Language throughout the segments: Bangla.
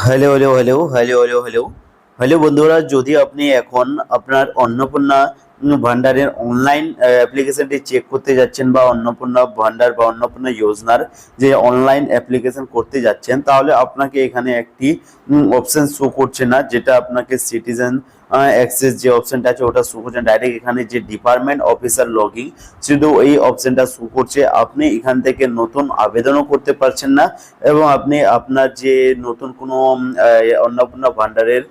Hello, hello, hello, hello, hello, hello, hello বন্ধুরা, যদি আপনি এখন আপনার অন্নপূর্ণা ভান্ডারের অনলাইন অ্যাপ্লিকেশনটি চেক করতে যাচ্ছেন বা অন্নপূর্ণা ভান্ডার বা অন্নপূর্ণা যোজনার যে অনলাইন অ্যাপ্লিকেশন করতে যাচ্ছেন, তাহলে আপনাকে এখানে একটি অপশন শো করছে না, যেটা আপনাকে সিটিজেন অ্যাক্সেস যে অপশনটা আছে ওটা শো করছে ডাইরেক্ট। এখানে যে ডিপার্টমেন্ট অফিসার লগইন, শুধু এই অপশনটা শো করছে। আপনি এখান থেকে নতুন আবেদনও করতে পারছেন না, এবং আপনি আপনার যে নতুন কোনো অন্নপূর্ণা ভান্ডারের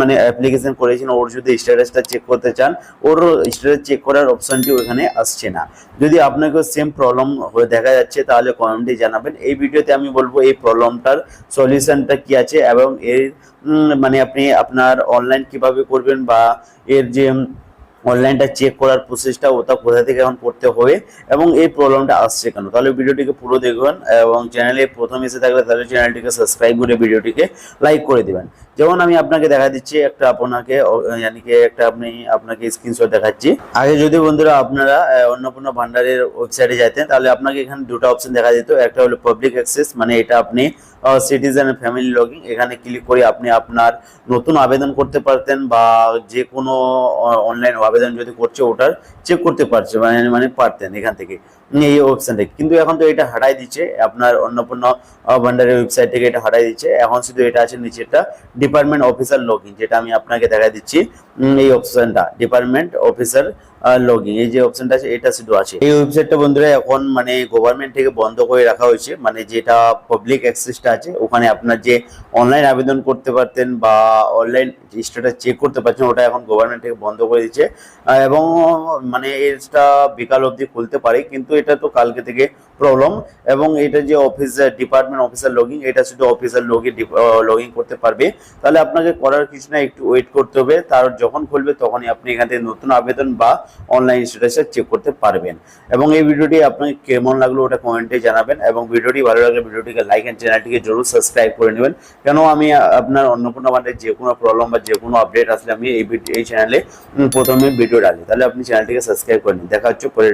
মানে অ্যাপ্লিকেশন করেছেন, ওর যদি স্ট্যাটাসটা চেক করতে চান, ওর স্ট্যাটাস চেক করার অপশনটি ওখানে আসছে না। যদি আপনাকে সেম প্রবলেম দেখা যাচ্ছে, তাহলে কমেন্টে জানাবেন। এই ভিডিওতে আমি বলবো এই প্রবলেমটার সলিউশনটা কি আছে, এবং এর মানে আপনি আপনার অনলাইন কিভাবে করবেন, বা এর যে অনলাইনটা চেক করার প্রসেসটা ওটা কোথা থেকে এখন করতে হবে, এবং এই প্রবলেমটা আসছে কেন। তাহলে ভিডিওটিকে পুরো দেখবেন, এবং চ্যানেলে প্রথম এসে থাকলে তাহলে চ্যানেলটিকে সাবস্ক্রাইব করে ভিডিওটিকে লাইক করে দিবেন। যেমন আমি আপনাকে দেখা দিচ্ছি একটা আপনাকে আপনাকে স্ক্রিনশট দেখাচ্ছি। আগে যদি বন্ধুরা আপনারা অন্নপূর্ণা ভান্ডারের ওয়েবসাইটে যেতেন, তাহলে আপনাকে এখানে দুটো অপশন দেখা যেত। একটা হলো পাবলিক অ্যাক্সেস, মানে এটা আপনি সিটিজেন ফ্যামিলি লগইন, এখানে ক্লিক করে আপনি আপনার নতুন আবেদন করতে পারতেন, বা যে কোনো অনলাইন আবেদন যদি করছে ওটার চেক করতে পারছে, মানে পারতেন এখান থেকে এই অপশন থেকে। কিন্তু এখন তো এটা হারাই দিচ্ছে, আপনার অন্নপূর্ণা ভান্ডারের ওয়েবসাইট থেকে এটা হারাই দিচ্ছে। এখন শুধু এটা আছে নিচেরটা ডিপার্টমেন্ট অফিসার লগইন, যেটা আমি আপনাকে দেখা দিচ্ছি। এই অপশনটা ডিপার্টমেন্ট অফিসার লগইন, এই যে অপশনটা আছে এটা শুধু আছে। এই ওয়েবসাইটটা বন্ধুরা এখন মানে গভর্নমেন্ট থেকে বন্ধ করে রাখা হয়েছে, মানে যেটা পাবলিক অ্যাক্সেসটা আছে ওখানে আপনার যে অনলাইন আবেদন করতে পারতেন বা অনলাইন স্ট্যাটাস চেক করতে পারছেন, ওটা এখন গভর্নমেন্ট থেকে বন্ধ করে দিচ্ছে। এবং মানে এটা বিকাল অবধি খুলতে পারে, কিন্তু এটা তো কালকে থেকে প্রবলেম। এবং এটা যে ডিপার্টমেন্ট অফিসার লগইন, এটা শুধু অফিসার লগইন করতে পারবে। তাহলে আপনাকে করার কিছু না, একটু ওয়েট করতে হবে। তার যখন খুলবে তখনই আপনি এখান থেকে নতুন আবেদন বা অনলাইন স্ট্যাটাস চেক করতে পারবেন। এবং এই ভিডিওটি আপনাকে কেমন লাগলো ওটা কমেন্টে জানাবেন, এবং ভিডিওটি ভালো লাগলে ভিডিওটিকে লাইক এন্ড চ্যানেলটিকে জরুর সাবস্ক্রাইব করে নেবেন। কেন আমি আপনার অন্নপূর্ণা ভান্ডারের যে কোনো প্রবলেম বা যে কোনো আপডেট আসলে আমি এই চ্যানেলে প্রথমে ভিডিও ডালি। তাহলে আপনি চ্যানেলটিকে সাবস্ক্রাইব করে নিন। দেখা হচ্ছে পরের